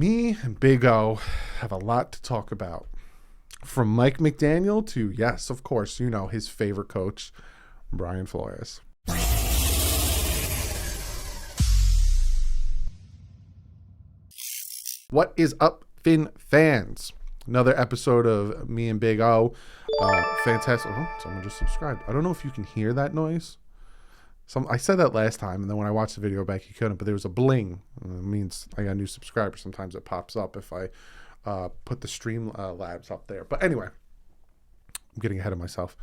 Me and Big O have a lot to talk about. From Mike McDaniel to, yes, of course, his favorite coach, Brian Flores. What is up, Fin fans? Another episode of me and Big O. Fantastic. Oh, someone just subscribed. I don't know if you can hear that noise. I said that last time, and then when I watched the video back, you couldn't, but there was a bling. It means I got a new subscriber. Sometimes it pops up if I put the Streamlabs up there. But anyway, I'm getting ahead of myself.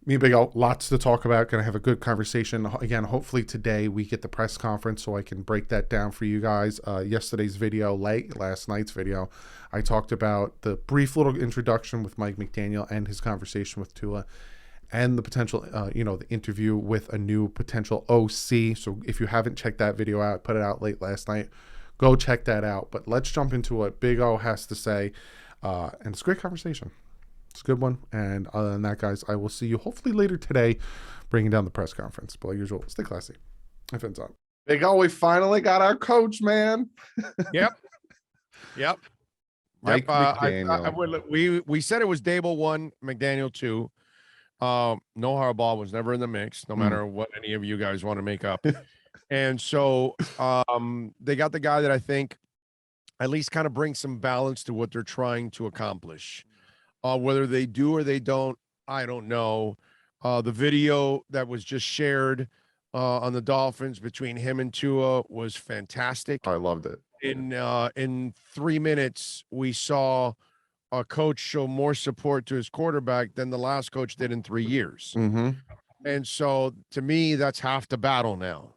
Me and Big O, lots to talk about. Going to have a good conversation. Again, hopefully today we get the press conference so I can break that down for you guys. Yesterday's video, last night's video, I talked about the brief little introduction with Mike McDaniel and his conversation with Tua and the potential, the interview with a new potential OC. So if you haven't checked that video out, I put it out late last night. Go check that out. But let's jump into what Big O has to say. And it's a great conversation. It's a good one. And other than that, guys, I will see you hopefully later today bringing down the press conference. But like usual, stay classy. My fins up. Big O, we finally got our coach, man. Yep. Mike McDaniel. We said it was Dable 1, McDaniel 2. No Harbaugh was never in the mix, no matter what any of you guys want to make up. And so they got the guy that I think at least kind of brings some balance to what they're trying to accomplish. Whether they do or they don't, I don't know. The video that was just shared on the Dolphins between him and Tua was fantastic. I loved it. In 3 minutes, we saw a coach show more support to his quarterback than the last coach did in 3 years. Mm-hmm. And so to me, that's half the battle now.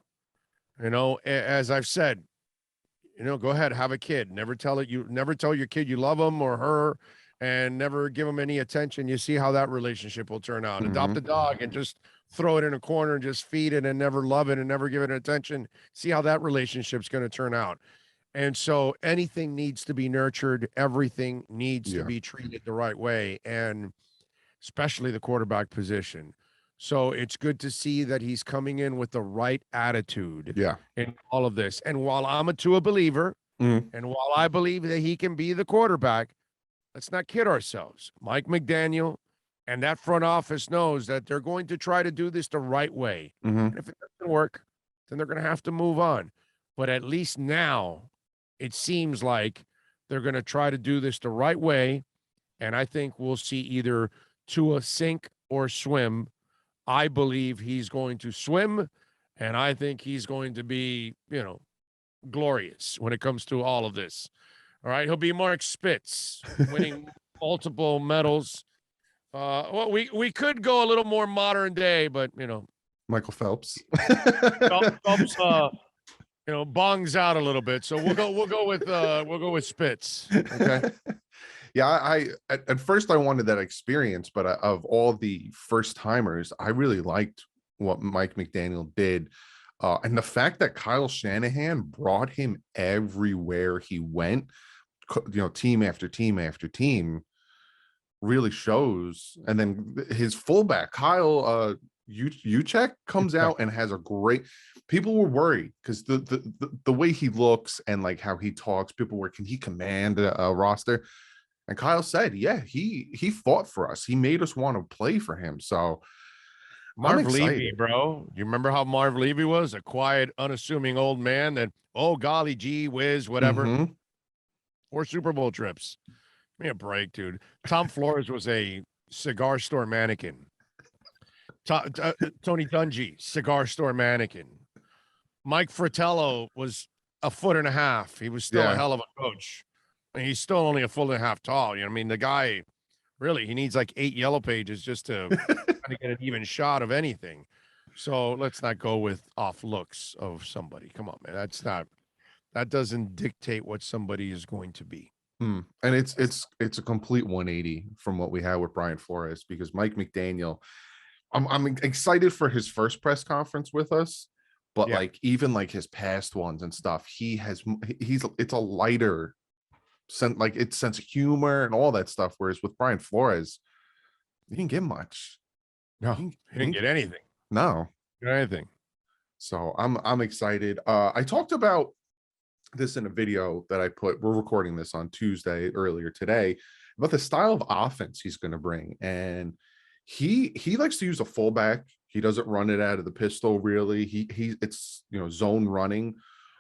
As I've said, go ahead, have a kid. Never tell your kid you love him or her, and never give them any attention. You see how that relationship will turn out. Mm-hmm. Adopt a dog and just throw it in a corner and just feed it and never love it and never give it attention. See how that relationship's going to turn out. And so anything needs to be nurtured. Everything needs to be treated the right way, and especially the quarterback position. So it's good to see that he's coming in with the right attitude in all of this. And while I'm a Tua believer, and while I believe that he can be the quarterback, let's not kid ourselves. Mike McDaniel and that front office knows that they're going to try to do this the right way. Mm-hmm. And if it doesn't work, then they're going to have to move on. But at least now it seems like they're going to try to do this the right way. And I think we'll see either Tua sink or swim. I believe he's going to swim, and I think he's going to be, glorious when it comes to all of this. All right, he'll be Mark Spitz, winning multiple medals. Well, we could go a little more modern day, but Michael Phelps. Phelps, bongs out a little bit. So we'll go with Spitz. Okay. Yeah, I at first I wanted that experience, but of all the first timers, I really liked what Mike McDaniel did. And the fact that Kyle Shanahan brought him everywhere he went, team after team after team, really shows. And then his fullback, Kyle Juszczyk, comes out and has a great. People were worried because the way he looks and like how he talks, people were, can he command a roster? And Kyle said, he fought for us. He made us want to play for him. So Marv Levy, bro. You remember how Marv Levy was? A quiet, unassuming old man that, oh, golly, gee whiz, whatever. Mm-hmm. 4 Super Bowl trips. Give me a break, dude. Tom Flores was a cigar store mannequin. Tony Dungy, cigar store mannequin. Mike Fratello was 1.5 feet. He was still a hell of a coach. And he's still only 1.5 feet tall. The guy, really, he needs like 8 yellow pages just to kind of get an even shot of anything. So let's not go with off looks of somebody. Come on, man. That doesn't dictate what somebody is going to be. And it's a complete 180 from what we had with Brian Flores, because Mike McDaniel, I'm excited for his first press conference with us, but like even like his past ones and stuff, it's a lighter sense of humor and all that stuff. Whereas with Brian Flores, he didn't get much. No, he didn't get anything. No, anything. So I'm excited. I talked about this in a video that I put. We're recording this on Tuesday earlier today about the style of offense he's going to bring, and he likes to use a fullback. He doesn't run it out of the pistol really. He it's zone running.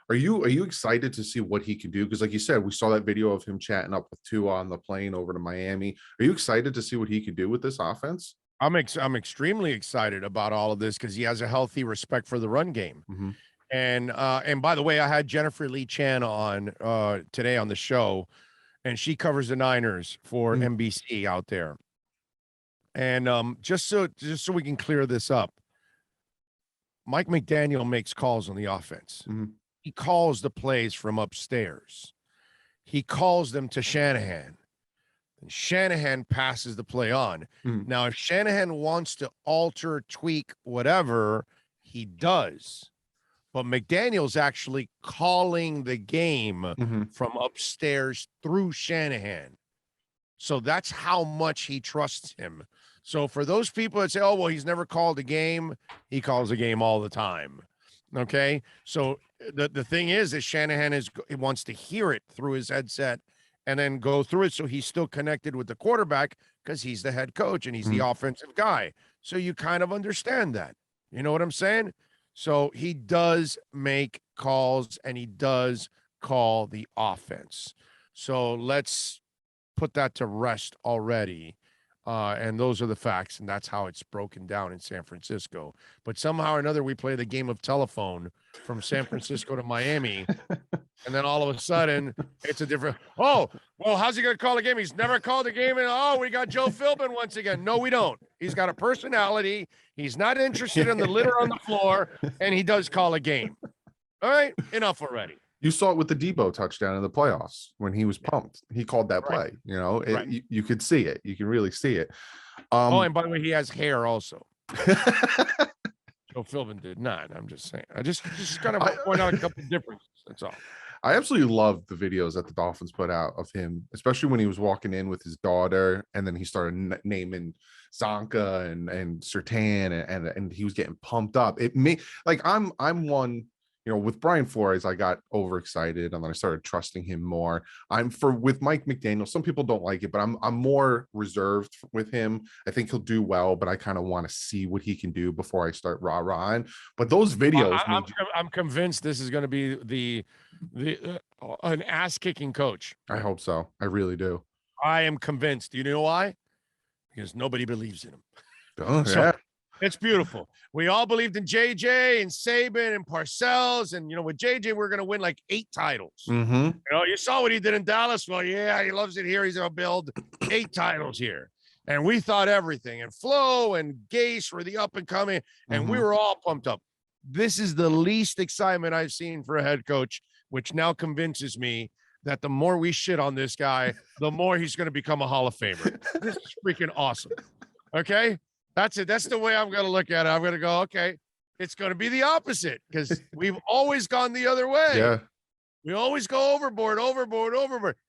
Are you excited to see what he can do? Because like you said, we saw that video of him chatting up with Tua on the plane over to Miami. Are you excited to see what he can do with this offense? I'm extremely excited about all of this because he has a healthy respect for the run game. Mm-hmm. And by the way, I had Jennifer Lee Chan on today on the show, and she covers the Niners for NBC out there. And just so we can clear this up, Mike McDaniel makes calls on the offense. Mm-hmm. He calls the plays from upstairs. He calls them to Shanahan. And Shanahan passes the play on. Now, if Shanahan wants to alter, tweak, whatever, he does. But McDaniel's actually calling the game from upstairs through Shanahan. So that's how much he trusts him. So for those people that say, oh, well, he's never called a game, he calls a game all the time. Okay? So the thing is that Shanahan he wants to hear it through his headset and then go through it so he's still connected with the quarterback because he's the head coach and he's the offensive guy. So you kind of understand that. You know what I'm saying? So he does make calls and he does call the offense. So let's put that to rest already. And those are the facts, and that's how it's broken down in San Francisco. But somehow or another, we play the game of telephone from San Francisco to Miami, and then all of a sudden, it's a different. Oh, well, how's he going to call a game? He's never called a game, and oh, we got Joe Philbin once again. No, we don't. He's got a personality. He's not interested in the litter on the floor, and he does call a game. All right, enough already. You saw it with the Debo touchdown in the playoffs when he was pumped. He called that play. You could see it. You can really see it. And by the way, he has hair also. Joe Philbin did not. I'm just saying. I just kind of point out a couple of differences. That's all. I absolutely love the videos that the Dolphins put out of him, especially when he was walking in with his daughter, and then he started naming Zonka and Surtain, and he was getting pumped up. It may I'm one. With Brian Flores, I got overexcited and then I started trusting him more. With Mike McDaniel, some people don't like it, but I'm more reserved with him. I think he'll do well, but I kind of want to see what he can do before I start rah-rahing. But those videos, I'm convinced this is going to be an ass-kicking coach. I hope so. I really do. I am convinced. Do you know why? Because nobody believes in him. Oh, yeah. It's beautiful. We all believed in JJ and Saban and Parcells. And, with JJ, we're going to win like 8 titles. Mm-hmm. You saw what he did in Dallas. Well, yeah, he loves it here. He's going to build 8 titles here. And we thought everything. And Flo and Gase were the up and coming. And we were all pumped up. This is the least excitement I've seen for a head coach, which now convinces me that the more we shit on this guy, the more he's going to become a Hall of Famer. This is freaking awesome. Okay? That's it. That's the way I'm going to look at it. I'm going to go, okay, it's going to be the opposite because we've always gone the other way. Yeah. We always go overboard.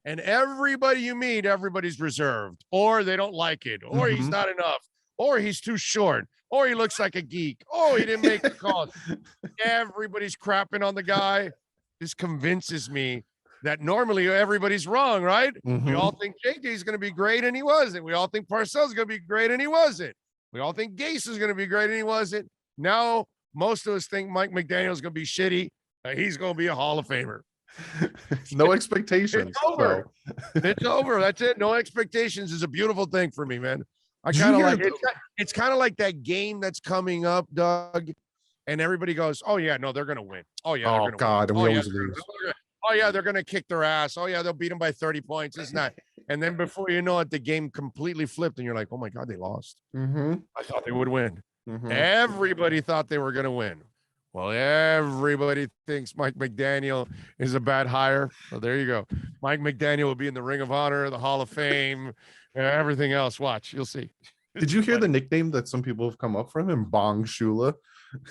And everybody you meet, everybody's reserved or they don't like it or he's not enough or he's too short or he looks like a geek. Oh, he didn't make the calls. Everybody's crapping on the guy. This convinces me that normally everybody's wrong, right? We all think JJ is going to be great and he wasn't. We all think Parcells is going to be great and he wasn't. We all think Gase is going to be great, and he wasn't. Now, most of us think Mike McDaniel is going to be shitty. He's going to be a Hall of Famer. No expectations. It's over. It's over. That's it. No expectations is a beautiful thing for me, man. I kind of like it. It's kind of like that game that's coming up, Doug, and everybody goes, "Oh yeah, no, they're going to win. Oh yeah, oh God, and we always lose. Oh yeah, they're going to kick their ass. Oh yeah, they'll beat them by 30 points. It's not." And then before you know it, the game completely flipped, and you're like, "Oh my God, they lost." I thought they would win. Everybody thought they were going to win. Well, everybody thinks Mike McDaniel is a bad hire. So there you go. Mike McDaniel will be in the Ring of Honor, the Hall of Fame, everything else. Watch, you'll see. Did you hear the nickname that some people have come up from him? Bong Shula.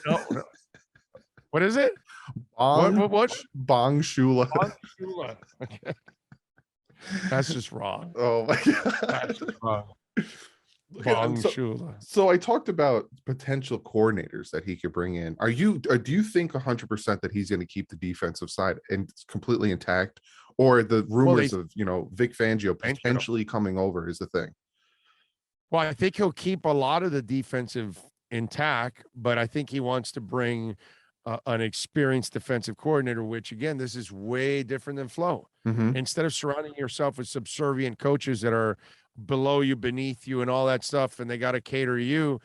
No. What is it? What? Bong Shula. Bong Shula. Okay. That's just wrong. Oh my God. That's just wrong. Look at him. Bong Shula. So I talked about potential coordinators that he could bring in. Do you think 100% that he's going to keep the defensive side and completely intact, or the rumors of Vic Fangio potentially coming over is the thing? Well, I think he'll keep a lot of the defensive intact, but I think he wants to bring an experienced defensive coordinator, which again, this is way different than Flo. Mm-hmm. Instead of surrounding yourself with subservient coaches that are below you, beneath you, and all that stuff, and they got to cater to you,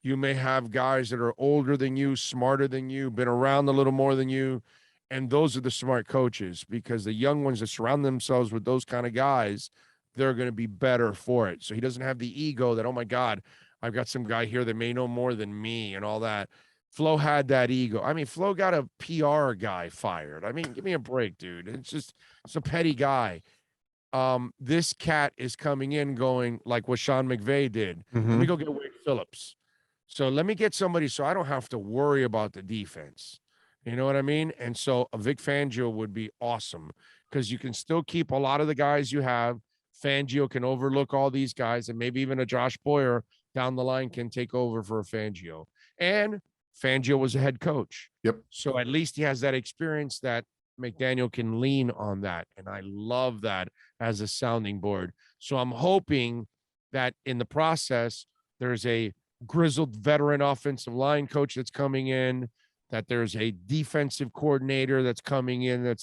you may have guys that are older than you, smarter than you, been around a little more than you. And those are the smart coaches, because the young ones that surround themselves with those kind of guys, they're going to be better for it. So he doesn't have the ego that, oh my God, I've got some guy here that may know more than me and all that. Flo had that ego. I mean, Flo got a PR guy fired. I mean, give me a break, dude. It's a petty guy. This cat is coming in going like what Sean McVay did. Mm-hmm. Let me go get Wade Phillips. So let me get somebody so I don't have to worry about the defense. You know what I mean? And so a Vic Fangio would be awesome, because you can still keep a lot of the guys you have. Fangio can overlook all these guys, and maybe even a Josh Boyer down the line can take over for a Fangio. And Fangio was a head coach. Yep. So at least he has that experience that McDaniel can lean on that. And I love that as a sounding board. So I'm hoping that in the process, there's a grizzled veteran offensive line coach that's coming in, that there's a defensive coordinator that's coming in,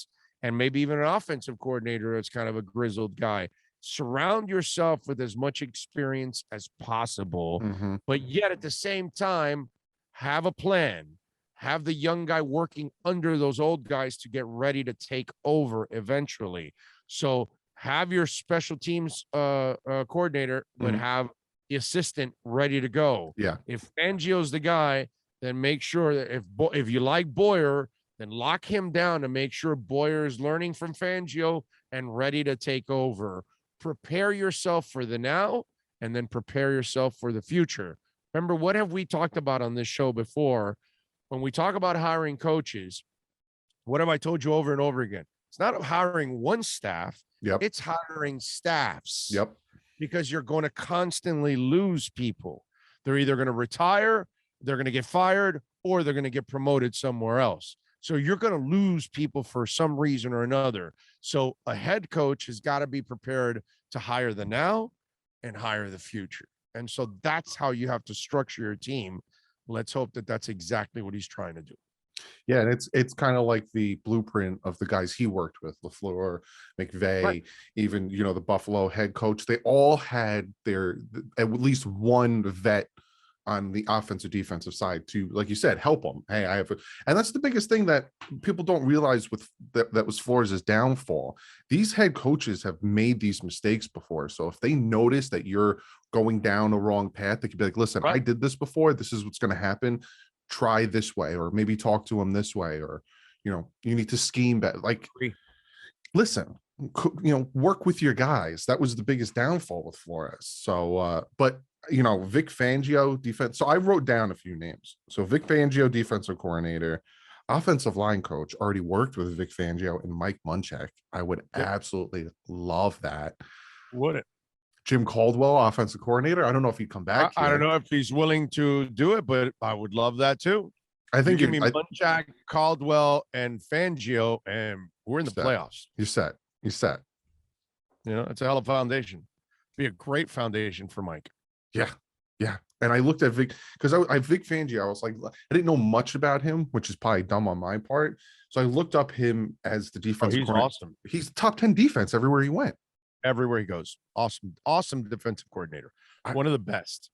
and maybe even an offensive coordinator that's kind of a grizzled guy. Surround yourself with as much experience as possible, mm-hmm. but yet at the same time, have a plan. Have the young guy working under those old guys to get ready to take over eventually. So have your special teams coordinator, but Mm-hmm. have the assistant ready to go. Yeah. If Fangio's the guy, then make sure that if you like Boyer, then lock him down to make sure Boyer is learning from Fangio and ready to take over. Prepare yourself for the now, and then prepare yourself for the future. Remember, what have we talked about on this show before? When we talk about hiring coaches, what have I told you over and over again? It's not hiring one staff. Yep. It's hiring staffs. Yep. Because you're going to constantly lose people. They're either going to retire, they're going to get fired, or they're going to get promoted somewhere else. So you're going to lose people for some reason or another. So a head coach has got to be prepared to hire the now and hire the future. And so that's how you have to structure your team. Let's hope that that's exactly what he's trying to do. Yeah, and it's kind of like the blueprint of the guys he worked with, LaFleur, McVay, Right. even the Buffalo head coach. They all had at least one vet on the offensive defensive side to, like you said, help them. Hey, and that's the biggest thing that people don't realize with that was Flores' downfall. These head coaches have made these mistakes before. So if they notice that you're going down a wrong path, they could be like, listen, Right. I did this before. This is what's going to happen. Try this way, or maybe talk to him this way, or, you need to scheme better. Like, listen, work with your guys. That was the biggest downfall with Flores. So, but Vic Fangio defense. So I wrote down a few names. So Vic Fangio, defensive coordinator, offensive line coach, already worked with Vic Fangio and Mike Munchak. I would absolutely love that. Would it? Jim Caldwell, offensive coordinator. I don't know if he'd come back. I don't know if he's willing to do it, but I would love that too. I think give me Munchak, Caldwell, and Fangio, and we're in the playoffs. You're set. You're set. It's a hell of a foundation. Be a great foundation for Mike. Yeah. Yeah. And I looked at Vic because I Vic Fangio. I was like, I didn't know much about him, which is probably dumb on my part. So I looked up him as the defensive coordinator. Awesome. He's top 10 defense everywhere he went. Everywhere he goes. Awesome defensive coordinator. One of the best.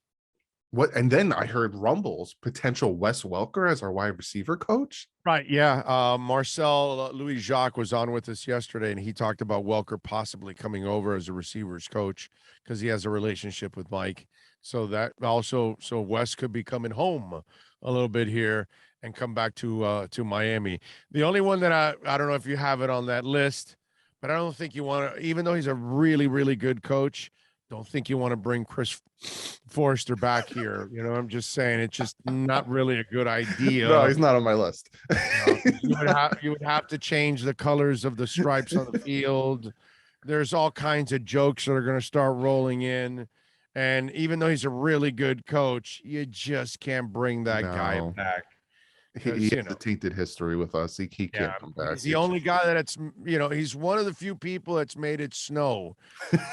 And then I heard rumbles, potential Wes Welker as our wide receiver coach. Right. Yeah. Marcel Louis Jacques was on with us yesterday, and he talked about Welker possibly coming over as a receivers coach because he has a relationship with Mike. So that also, Wes could be coming home a little bit here and come back to Miami. The only one that I don't know if you have it on that list, but I don't think you want to, even though he's a really, really good coach, don't think you want to bring Chris Forrester back here. I'm just saying it's just not really a good idea. No, he's not on my list. You would have to change the colors of the stripes on the field. There's all kinds of jokes that are going to start rolling in. And even though he's a really good coach, you just can't bring that guy No. back. He 'Cause, has a tainted history with us. He yeah, can't come back. he's the only guy that's, he's one of the few people that's made it snow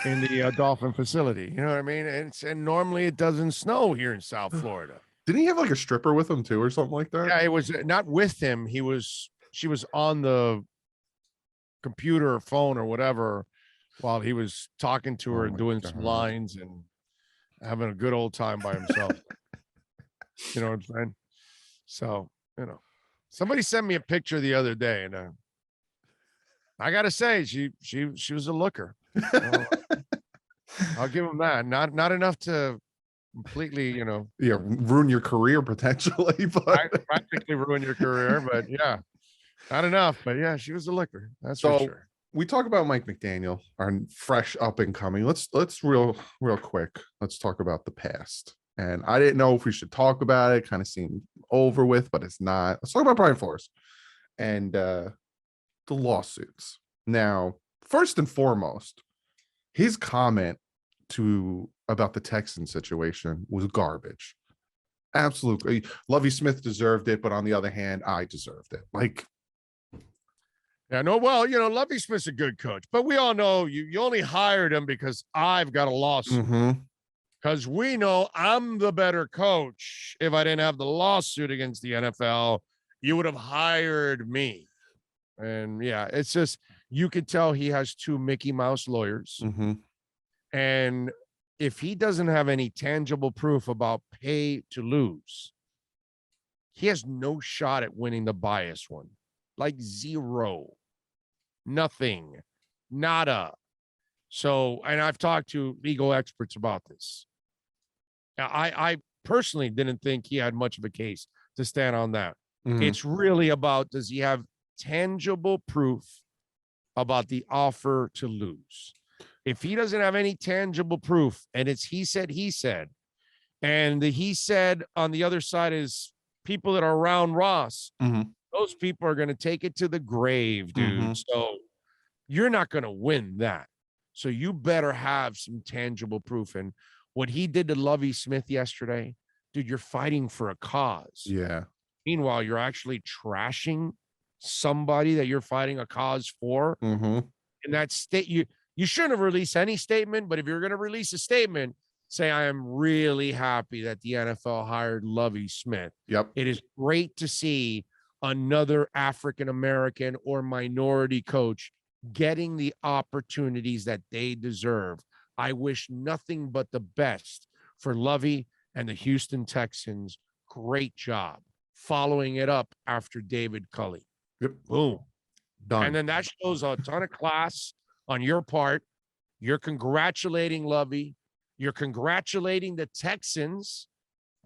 in the Dolphin facility. You know what I mean? And normally it doesn't snow here in South Florida. Didn't he have like a stripper with him too, or something like that? Yeah, it was not with him. She was on the computer or phone or whatever while he was talking to her Oh and my doing some God. lines and having a good old time by himself. You know what I'm saying? So, somebody sent me a picture the other day, and I gotta say, she was a looker. I'll give him that. Not enough to completely, Yeah, ruin your career potentially, but practically ruin your career, but yeah, not enough. But yeah, she was a looker. That's for so sure. we talk about Mike McDaniel, our fresh up and coming. Let's real quick. Let's talk about the past. And I didn't know if we should talk about it. Kind of seemed over with, but it's not. Let's talk about Brian Flores and the lawsuits. Now, first and foremost, his comment about the Texan situation was garbage. Absolutely. Lovie Smith deserved it, but on the other hand, I deserved it. Like, yeah, no, well, Lovie Smith's a good coach, but we all know you only hired him because I've got a lawsuit. Because we know I'm the better coach. If I didn't have the lawsuit against the NFL, you would have hired me. And yeah, it's just, you could tell he has two Mickey Mouse lawyers. And if he doesn't have any tangible proof about pay to lose, he has no shot at winning the bias one. Like zero. Nothing. Nada. So, and I've talked to legal experts about this. I personally didn't think he had much of a case to stand on that. It's really about, does he have tangible proof about the offer to lose? If he doesn't have any tangible proof, and it's he said, and the he said on the other side is people that are around Ross, those people are going to take it to the grave, dude. So you're not going to win that. So you better have some tangible proof. And what he did to Lovie Smith yesterday, dude, you're fighting for a cause. yeah. Meanwhile, you're actually trashing somebody that you're fighting a cause for. In that state, you shouldn't have released any statement, but if you're going to release a statement, say, I am really happy that the NFL hired Lovie Smith. Yep. It is great to see another African-American or minority coach getting the opportunities that they deserve. I wish nothing but the best for Lovie and the Houston Texans. Great job. Following it up after David Culley. Yep. Boom. Done. And then that shows a ton of class on your part. You're congratulating Lovie. You're congratulating the Texans.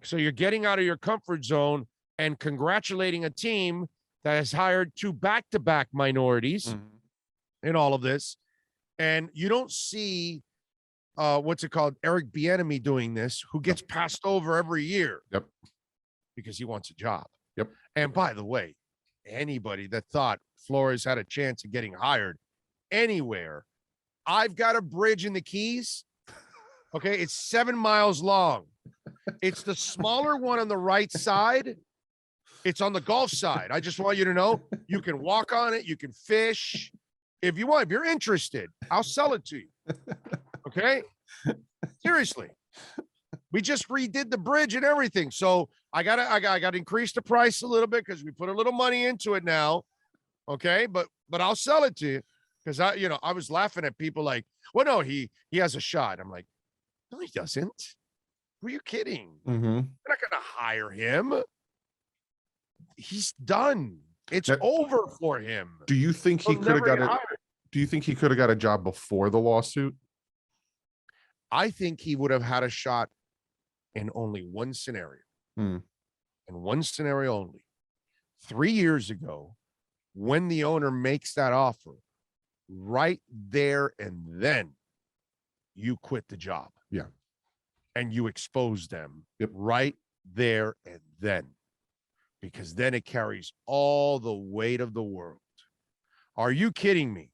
So you're getting out of your comfort zone and congratulating a team that has hired two back-to-back minorities in all of this. And you don't see, Eric Bieniemy doing this, who gets passed over every year. Yep. Because he wants a job. Yep. And by the way, anybody that thought Flores had a chance of getting hired anywhere, I've got a bridge in the Keys. Okay. It's 7 miles long. It's the smaller one on the right side. It's on the Gulf side. I just want you to know you can walk on it. You can fish if you want. If you're interested, I'll sell it to you. Okay. Seriously. We just redid the bridge and everything. So I gotta increase the price a little bit because we put a little money into it now. Okay. But I'll sell it to you because I was laughing at people like, well, no, he has a shot. I'm like, no, he doesn't. Who are you kidding? You're not gonna hire him. He's done. It's over for him. Do you think he could have got it? Do you think he could have got a job before the lawsuit? I think he would have had a shot in only one scenario. And one scenario only. 3 years ago, when the owner makes that offer, right there and then you quit the job. Yeah. And you expose them right there and then. Because then it carries all the weight of the world. Are you kidding me?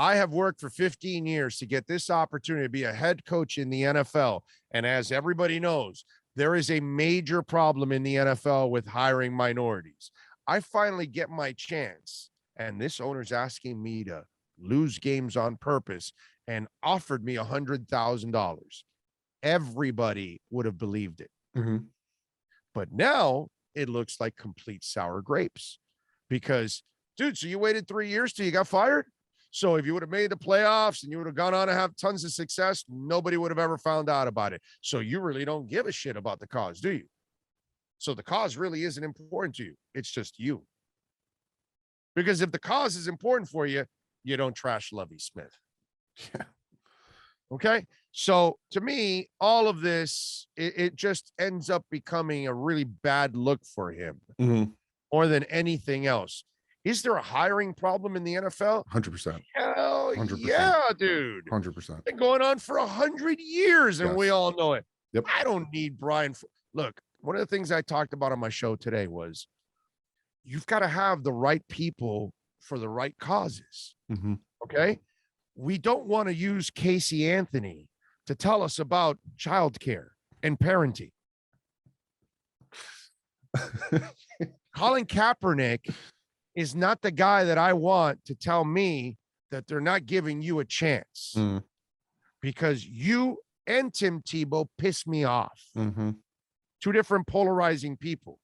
I have worked for 15 years to get this opportunity to be a head coach in the NFL. And as everybody knows, there is a major problem in the NFL with hiring minorities. I finally get my chance, and this owner's asking me to lose games on purpose and offered me $100,000. Everybody would have believed it. Mm-hmm. But now it looks like complete sour grapes because, dude, so you waited 3 years till you got fired? So if you would have made the playoffs and you would have gone on to have tons of success, nobody would have ever found out about it. So you really don't give a shit about the cause, do you? So the cause really isn't important to you. It's just you. Because if the cause is important for you, you don't trash Lovie Smith. Yeah. Okay. So to me, all of this, it just ends up becoming a really bad look for him more than anything else. Is there a hiring problem in the NFL? 100%. Hell 100%. yeah, dude. 100%. Been going on for 100 years, and we all know it. Yep. I don't need Brian. Look, one of the things I talked about on my show today was you've got to have the right people for the right causes. Okay. We don't want to use Casey Anthony to tell us about childcare and parenting. Colin Kaepernick is not the guy that I want to tell me that they're not giving you a chance because you and Tim Tebow piss me off. Two different polarizing people,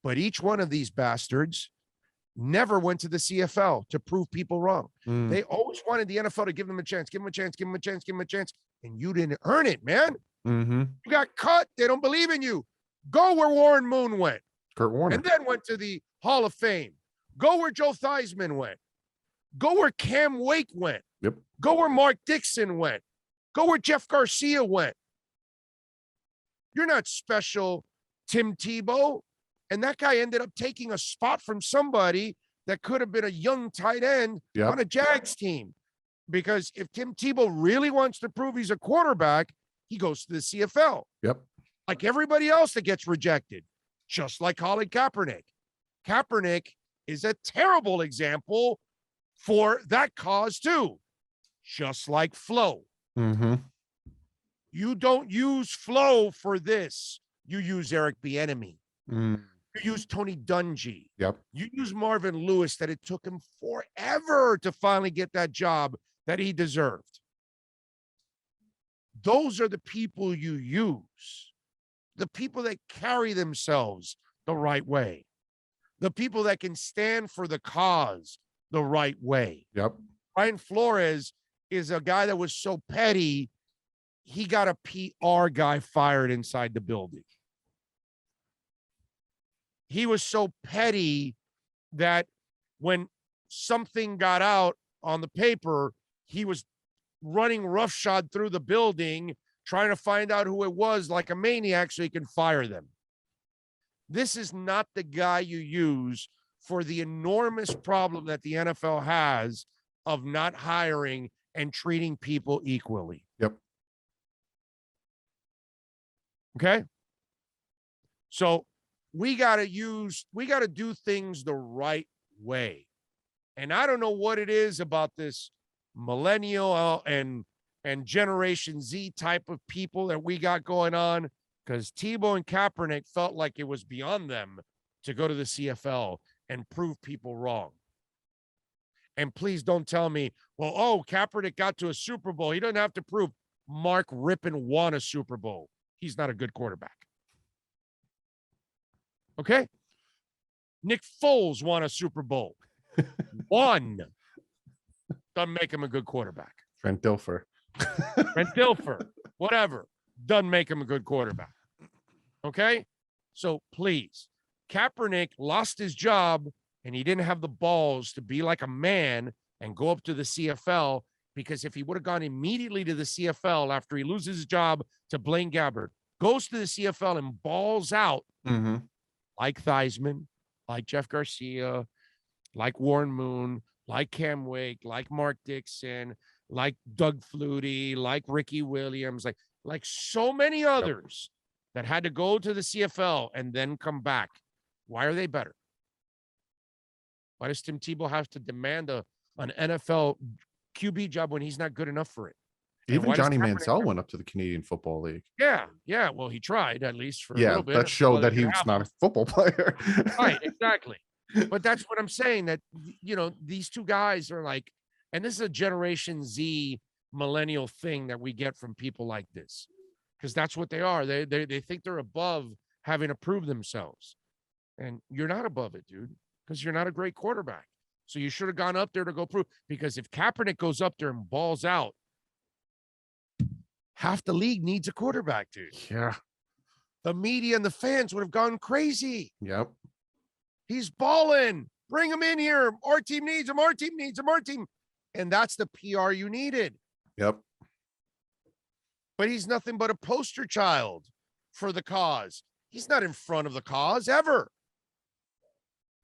but each one of these bastards never went to the CFL to prove people wrong. They always wanted the NFL to give them a chance, give them a chance, give them a chance, give them a chance. And you didn't earn it, man. You got cut. They don't believe in you. Go where Warren Moon went. Kurt Warner. And then went to the Hall of Fame. Go where Joe Theismann went. Go where Cam Wake went. Yep. Go where Mark Dixon went. Go where Jeff Garcia went. You're not special, Tim Tebow. And that guy ended up taking a spot from somebody that could have been a young tight end on a Jags team. Because if Tim Tebow really wants to prove he's a quarterback, he goes to the CFL. Yep. Like everybody else that gets rejected, just like Colin Kaepernick. Kaepernick is a terrible example for that cause too, just like Flo. You don't use Flo for this. You use Eric Bieniemy. You use Tony Dungy. Yep. You use Marvin Lewis, that it took him forever to finally get that job that he deserved. Those are the people you use. The people that carry themselves the right way. The people that can stand for the cause the right way. Yep. Brian Flores is a guy that was so petty, he got a PR guy fired inside the building. He was so petty that when something got out on the paper, he was running roughshod through the building, trying to find out who it was like a maniac so he can fire them. This is not the guy you use for the enormous problem that the NFL has of not hiring and treating people equally. Yep. Okay. So we got to do things the right way. And I don't know what it is about this millennial and Generation Z type of people that we got going on, because Tebow and Kaepernick felt like it was beyond them to go to the CFL and prove people wrong. And please don't tell me, well, oh, Kaepernick got to a Super Bowl. He doesn't have to prove. Mark Rippon won a Super Bowl. He's not a good quarterback. Okay? Nick Foles won a Super Bowl. One. Doesn't make him a good quarterback. Trent Dilfer. Whatever. Doesn't make him a good quarterback. Okay? So please, Kaepernick lost his job and he didn't have the balls to be like a man and go up to the CFL, because if he would have gone immediately to the CFL after he loses his job to Blaine Gabbert, goes to the CFL and balls out like Theismann, like Jeff Garcia, like Warren Moon, like Cam Wake, like Mark Dixon, like Doug Flutie, like Ricky Williams, like so many others that had to go to the CFL and then come back. Why are they better? Why does Tim Tebow have to demand an NFL QB job when he's not good enough for it? And Even why does Johnny Kaepernick Mansell have- went up to the Canadian Football League. Yeah. Well, he tried at least for a Yeah, little bit. that showed that he was not a football player. Right, exactly. But that's what I'm saying, that, you know, these two guys are like, and this is a Generation Z millennial thing that we get from people like this, because that's what they are. They think they're above having to prove themselves. And you're not above it, dude, because you're not a great quarterback. So you should have gone up there to go prove, because if Kaepernick goes up there and balls out, half the league needs a quarterback, dude. Yeah. The media and the fans would have gone crazy. Yep. He's balling. Bring him in here. Our team needs him. Our team needs him. Our team. And that's the PR you needed. Yep. But he's nothing but a poster child for the cause. He's not in front of the cause ever.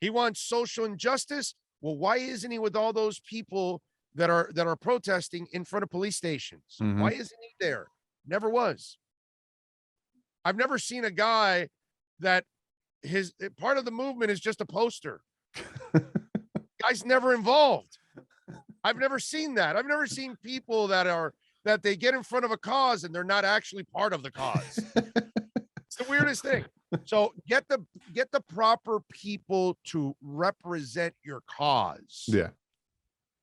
He wants social injustice. Well, why isn't he with all those people that are protesting in front of police stations? Mhm. Why isn't he there? Never was. I've never seen a guy that his part of the movement is just a poster. Guy's never involved. I've never seen that. I've never seen people that they get in front of a cause and they're not actually part of the cause. It's the weirdest thing. So get the proper people to represent your cause. Yeah.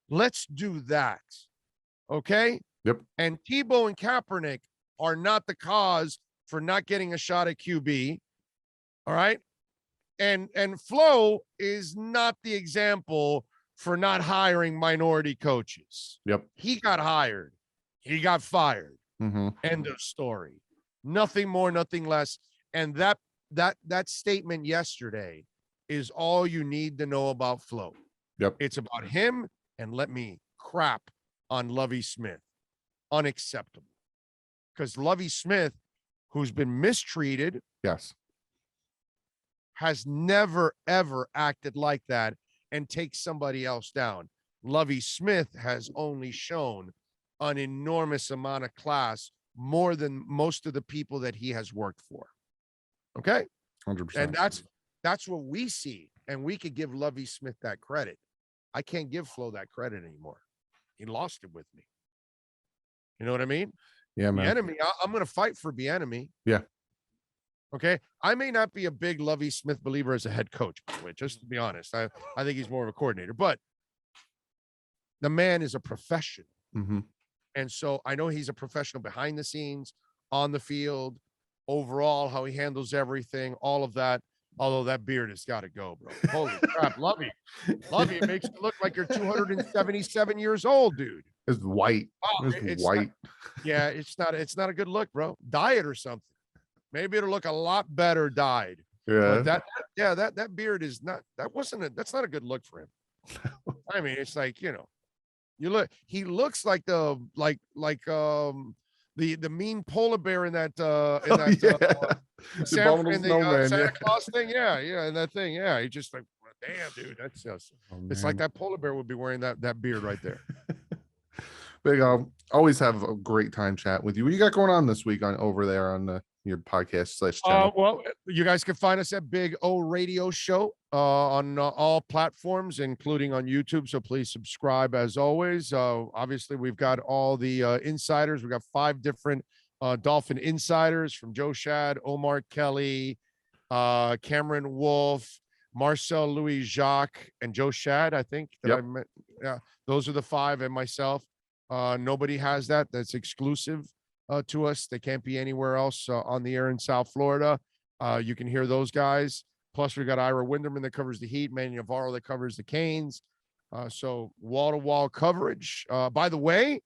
Let's do that. Okay? Yep. And Tebow and Kaepernick are not the cause for not getting a shot at QB. All right? And Flo is not the example for not hiring minority coaches. Yep. He got hired. He got fired. Mm-hmm. End of story. Nothing more, nothing less. And that statement yesterday is all you need to know about Flo. Yep. It's about him, and let me crap on Lovie Smith. Unacceptable. Because Lovie Smith, who's been mistreated, Yes. has never, ever acted like that and take somebody else down. Lovie Smith has only shown an enormous amount of class, more than most of the people that he has worked for. Okay? 100%. And that's what we see. And we could give Lovie Smith that credit. I can't give Flo that credit anymore. He lost it with me. You know what I mean? Yeah, man. Bieniemy, I'm going to fight for Bieniemy. Yeah. Okay. I may not be a big Lovie Smith believer as a head coach, by the way, just to be honest. I think he's more of a coordinator, but the man is a professional. Mm-hmm. And so I know he's a professional behind the scenes, on the field, overall, how he handles everything, all of that. Although that beard has got to go, bro. Holy crap, Lovie. Lovie, it makes you look like you're 277 years old, dude. It's white. Oh, It's white. Yeah, it's not a good look, bro. Dye it or something. Maybe it'll look a lot better dyed. Yeah. But that beard is not, that's not a good look for him. I mean, it's like, you know, he looks like the mean polar bear in that Santa Claus thing. Yeah, and that thing. Yeah, he just like, damn, dude, that's just it's like that polar bear would be wearing that beard right there. Big always have a great time chat with you. What you got going on this week over there on your podcast /channel? Well, you guys can find us at Big O Radio Show on all platforms, including on YouTube. So please subscribe as always. Obviously, we've got all the insiders. We've got 5 different Dolphin insiders, from Joe Shad, Omar Kelly, Cameron Wolf, Marcel Louis Jacques, and Joe Shad, I think. Yeah, those are the 5, and myself. Nobody has that. That's exclusive to us. They can't be anywhere else on the air in South Florida. You can hear those guys. Plus, we got Ira Winderman that covers the Heat, Manny Navarro that covers the Canes. So wall-to-wall coverage. By the way,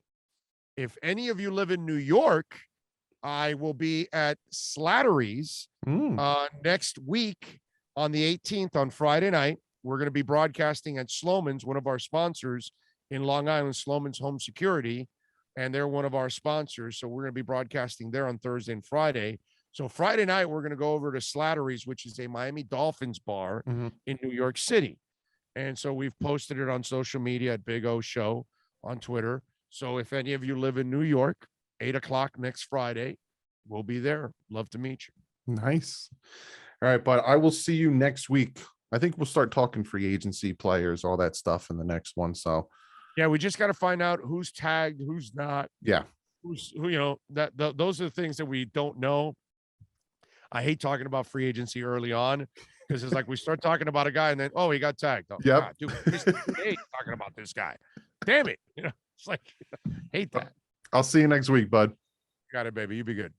if any of you live in New York, I will be at Slattery's next week on the 18th on Friday night. We're going to be broadcasting at Sloman's, one of our sponsors in Long Island, Sloman's Home Security, and they're one of our sponsors. So we're going to be broadcasting there on Thursday and Friday. So Friday night, we're going to go over to Slattery's, which is a Miami Dolphins bar in New York City. And so we've posted it on social media at Big O Show on Twitter. So if any of you live in New York, 8:00 next Friday, we'll be there. Love to meet you. Nice. All right, but I will see you next week. I think we'll start talking free agency players, all that stuff in the next one. So Yeah, we just got to find out who's tagged, who's not, Yeah. who those are the things that we don't know. I hate talking about free agency early on because it's like we start talking about a guy and then he got tagged. Oh, Yep. God, dude, it's 2 days talking about this guy. Damn it. It's like hate that. I'll see you next week, bud. Got it, baby. You be good.